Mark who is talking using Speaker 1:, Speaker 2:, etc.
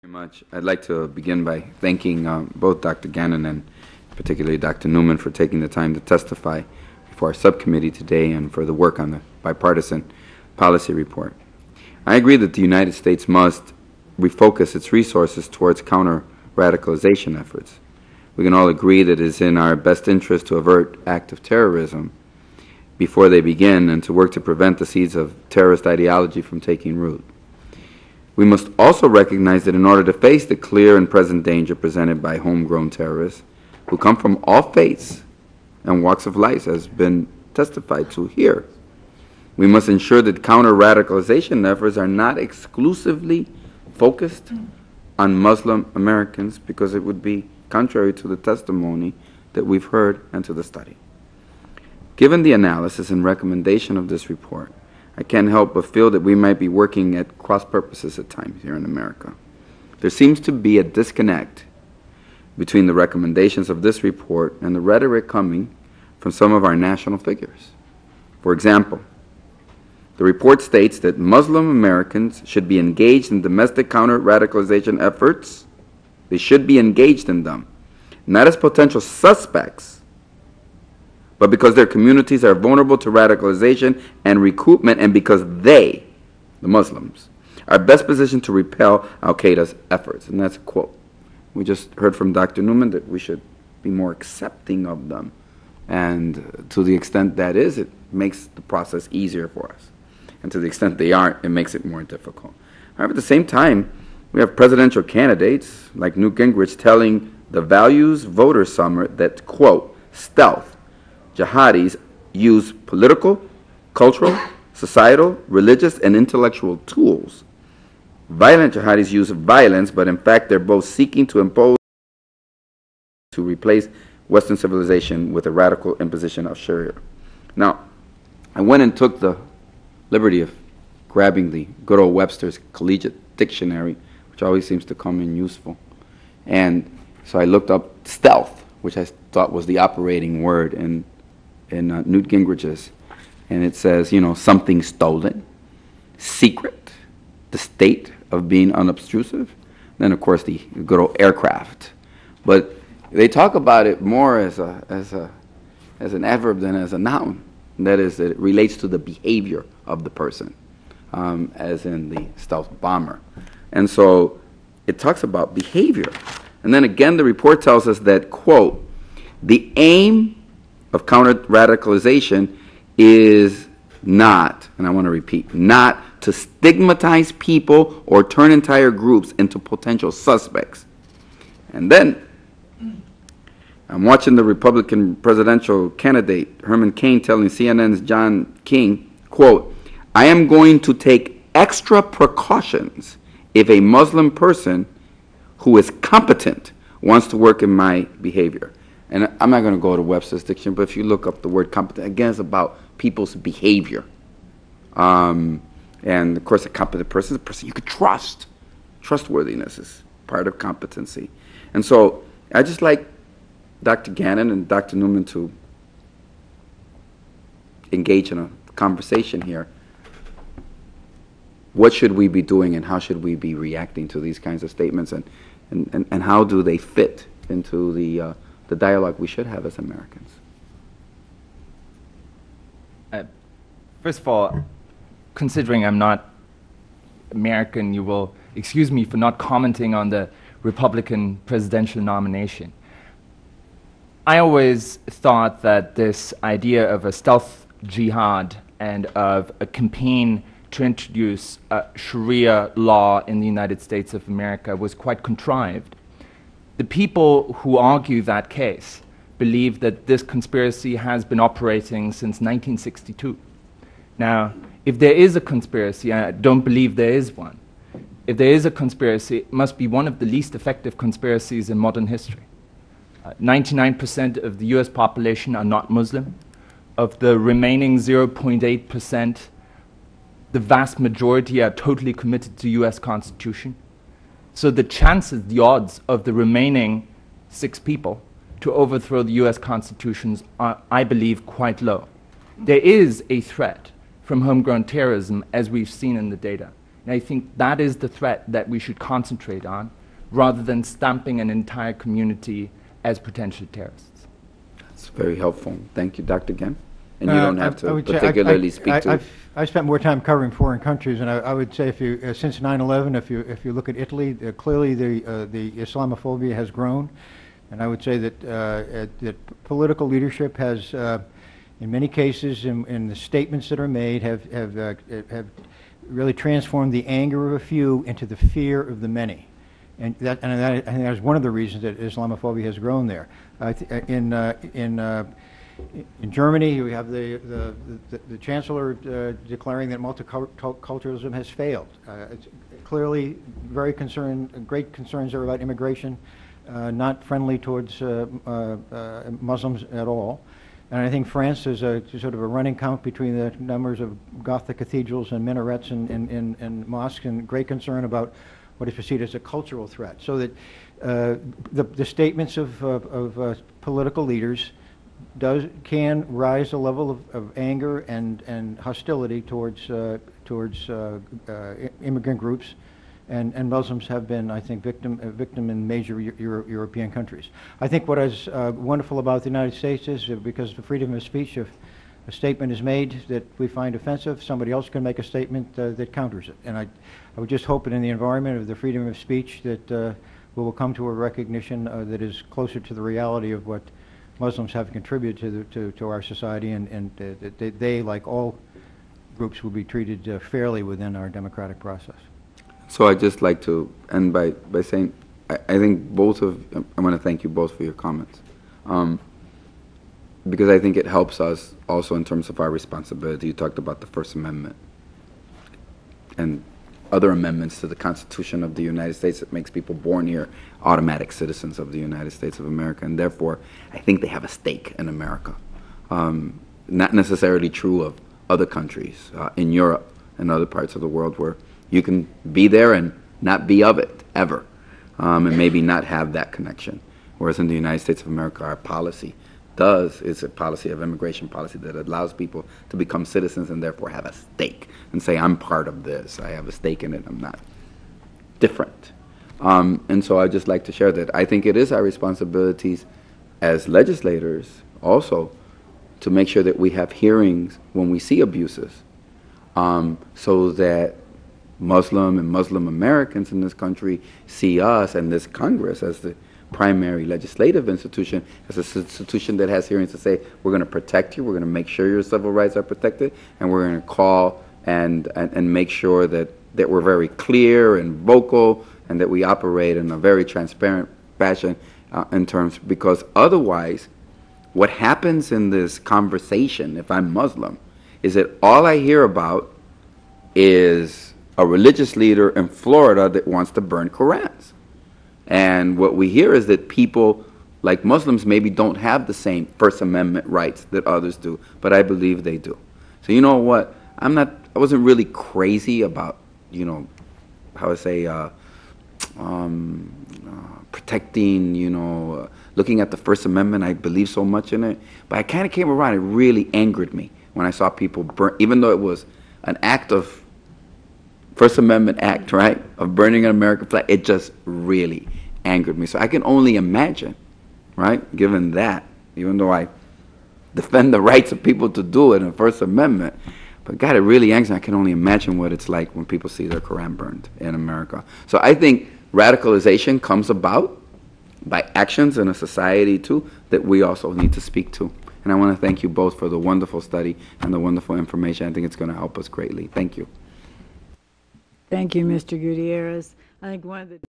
Speaker 1: Much. I'd like to begin by thanking both Dr. Gannon and particularly Dr. Newman for taking the time to testify before our subcommittee today and for the work on the Bipartisan Policy Report. I agree that the United States must refocus its resources towards counter-radicalization efforts. We can all agree that it is in our best interest to avert acts of terrorism before they begin and to work to prevent the seeds of terrorist ideology from taking root. We must also recognize that in order to face the clear and present danger presented by homegrown terrorists who come from all faiths and walks of life, as has been testified to here, we must ensure that counter-radicalization efforts are not exclusively focused on Muslim Americans, because it would be contrary to the testimony that we've heard and to the study. Given the analysis and recommendation of this report, I can't help but feel that we might be working at cross purposes at times here in America. There seems to be a disconnect between the recommendations of this report and the rhetoric coming from some of our national figures. For example, the report states that Muslim Americans should be engaged in domestic counter-radicalization efforts. They should be engaged in them, not as potential suspects, but because their communities are vulnerable to radicalization and recruitment, and because they, the Muslims, are best positioned to repel al-Qaeda's efforts. And that's a quote. We just heard from Dr. Newman that we should be more accepting of them. And to the extent that is, it makes the process easier for us. And to the extent they aren't, it makes it more difficult. However, at the same time, we have presidential candidates like Newt Gingrich telling the Values Voters Summit that, quote, stealth jihadis use political, cultural, societal, religious, and intellectual tools. Violent jihadis use violence, but in fact they're both seeking to impose, to replace Western civilization with a radical imposition of Sharia. Now, I went and took the liberty of grabbing the good old Webster's Collegiate Dictionary, which always seems to come in useful. And so I looked up stealth, which I thought was the operating word in Newt Gingrich's, and it says, you know, something stolen, secret, the state of being unobtrusive, then of course the good old aircraft. But they talk about it more as an adverb than as a noun. And that is, that it relates to the behavior of the person, as in the stealth bomber. And so it talks about behavior. And then again, the report tells us that, quote, the aim of counter-radicalization is not, and I want to repeat, not to stigmatize people or turn entire groups into potential suspects. And then I'm watching the Republican presidential candidate, Herman Cain, telling CNN's John King, quote, I am going to take extra precautions if a Muslim person who is competent wants to work in my behavior. And I'm not going to go to Webster's dictionary, but if you look up the word competent, again, it's about people's behavior. And of course, a competent person is a person you could trust. Trustworthiness is part of competency. And so I just like Dr. Gannon and Dr. Newman to engage in a conversation here. What should we be doing, and how should we be reacting to these kinds of statements, and how do they fit into the dialogue we should have as Americans?
Speaker 2: First of all, considering I'm not American, you will excuse me for not commenting on the Republican presidential nomination. I always thought that this idea of a stealth jihad and of a campaign to introduce Sharia law in the United States of America was quite contrived. The people who argue that case believe that this conspiracy has been operating since 1962. Now, if there is a conspiracy, I don't believe there is one. If there is a conspiracy, it must be one of the least effective conspiracies in modern history. 99% of the US population are not Muslim. Of the remaining 0.8%, the vast majority are totally committed to US Constitution. So the chances, the odds of the remaining 6 people to overthrow the US Constitution are, I believe, quite low. There is a threat from homegrown terrorism, as we've seen in the data. And I think that is the threat that we should concentrate on, rather than stamping an entire community as potential terrorists.
Speaker 1: That's very helpful. Thank you, Dr. Gann. And you don't have to particularly speak to...
Speaker 3: I've spent more time covering foreign countries, and I would say, if you since 9/11, if you look at Italy, clearly the Islamophobia has grown, and I would say that that political leadership has, in many cases, in the statements that are made, have really transformed the anger of a few into the fear of the many, and I think that is one of the reasons that Islamophobia has grown there. In Germany, we have the chancellor declaring that multiculturalism has failed. It's clearly very great concerns there about immigration, not friendly towards Muslims at all. And I think France is sort of a running count between the numbers of Gothic cathedrals and minarets and mosques, and great concern about what is perceived as a cultural threat. So that the statements of political leaders can rise a level of anger and hostility towards immigrant groups, and Muslims have been, I think, victim in major European countries. I think what is wonderful about the United States is because the freedom of speech, if a statement is made that we find offensive, somebody else can make a statement that counters it. And I would just hope that in the environment of the freedom of speech that we will come to a recognition that is closer to the reality of what Muslims have contributed to our society, and they, like all groups, will be treated fairly within our democratic process.
Speaker 1: So I'd just like to end by saying I think I want to thank you both for your comments, because I think it helps us also in terms of our responsibility. You talked about the First Amendment and other amendments to the Constitution of the United States that makes people born here automatic citizens of the United States of America, and therefore I think they have a stake in America. Not necessarily true of other countries in Europe and other parts of the world where you can be there and not be of it ever, and maybe not have that connection. Whereas in the United States of America, our policy is a policy of immigration policy that allows people to become citizens and therefore have a stake and say, I'm part of this, I have a stake in it, I'm not different. And so I'd just like to share that I think it is our responsibilities as legislators also to make sure that we have hearings when we see abuses, so that Muslim and Muslim Americans in this country see us and this Congress as the primary legislative institution, as an institution that has hearings to say, we're going to protect you, we're going to make sure your civil rights are protected, and we're going to call and make sure that we're very clear and vocal, and that we operate in a very transparent fashion in terms, because otherwise what happens in this conversation, if I'm Muslim, is that all I hear about is a religious leader in Florida that wants to burn Qurans. And what we hear is that people, like Muslims, maybe don't have the same First Amendment rights that others do, but I believe they do. So you know what? I wasn't really crazy about, how I say, protecting, looking at the First Amendment. I believe so much in it. But I kind of came around. It really angered me when I saw people burn, even though it was an act of First Amendment act, right, of burning an American flag. It just really angered me. So I can only imagine, right, given that, even though I defend the rights of people to do it in the First Amendment, but God, it really angers me. I can only imagine what it's like when people see their Quran burned in America. So I think radicalization comes about by actions in a society, too, that we also need to speak to. And I want to thank you both for the wonderful study and the wonderful information. I think it's going to help us greatly. Thank you.
Speaker 4: Thank you, Mr. Gutierrez. I think one of the